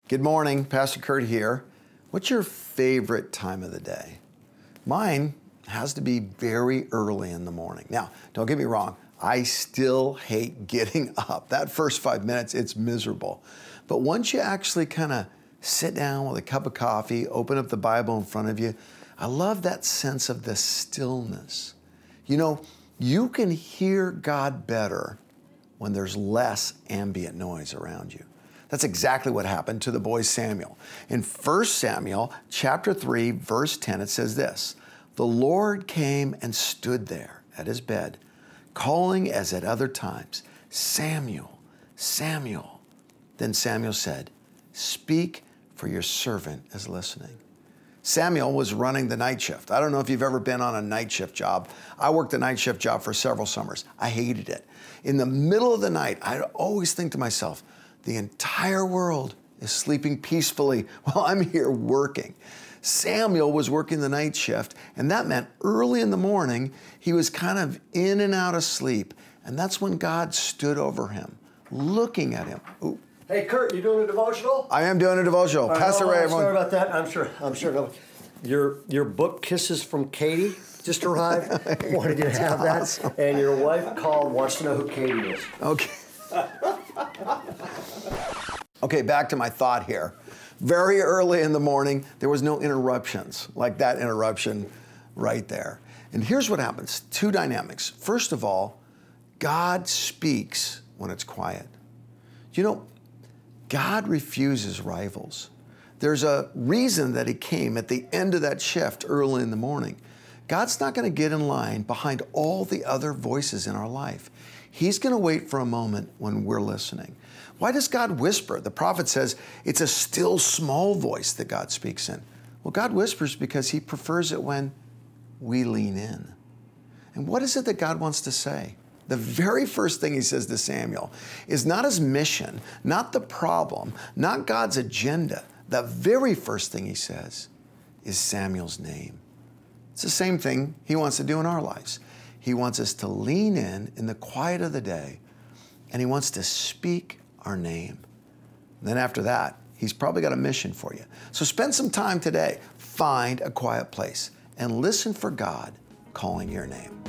Good morning, Pastor Curt here. What's your favorite time of the day? Mine has to be very early in the morning. Now, don't get me wrong, I still hate getting up. That first 5 minutes, it's miserable. But once you actually kind of sit down with a cup of coffee, open up the Bible in front of you, I love that sense of the stillness. You know, you can hear God better when there's less ambient noise around you. That's exactly what happened to the boy Samuel. In 1 Samuel chapter 3, verse 10, it says this, "The Lord came and stood there at his bed, calling as at other times, 'Samuel, Samuel.' Then Samuel said, 'Speak, for your servant is listening.'" Samuel was running the night shift. I don't know if you've ever been on a night shift job. I worked a night shift job for several summers. I hated it. In the middle of the night, I'd always think to myself, the entire world is sleeping peacefully while I'm here working. Samuel was working the night shift, and that meant early in the morning, he was kind of in and out of sleep. And that's when God stood over him, looking at him. Ooh. Hey, Curt, you doing a devotional? I am doing a devotional. Pastor Ray, everyone. Sorry about that. I'm sure. No. Your book, Kisses from Katie, just arrived. Wanted you to have that. Awesome. And your wife called, wants to know who Katie is. Okay. Okay, back to my thought here. Very early in the morning, there was no interruptions, like that interruption right there. And here's what happens, two dynamics. First of all, God speaks when it's quiet. You know, God refuses rivals. There's a reason that he came at the end of that shift early in the morning. God's not going to get in line behind all the other voices in our life. He's going to wait for a moment when we're listening. Why does God whisper? The prophet says it's a still small voice that God speaks in. Well, God whispers because he prefers it when we lean in. And what is it that God wants to say? The very first thing he says to Samuel is not his mission, not the problem, not God's agenda. The very first thing he says is Samuel's name. It's the same thing he wants to do in our lives. He wants us to lean in the quiet of the day, and he wants to speak our name. And then after that, he's probably got a mission for you. So spend some time today, find a quiet place, and listen for God calling your name.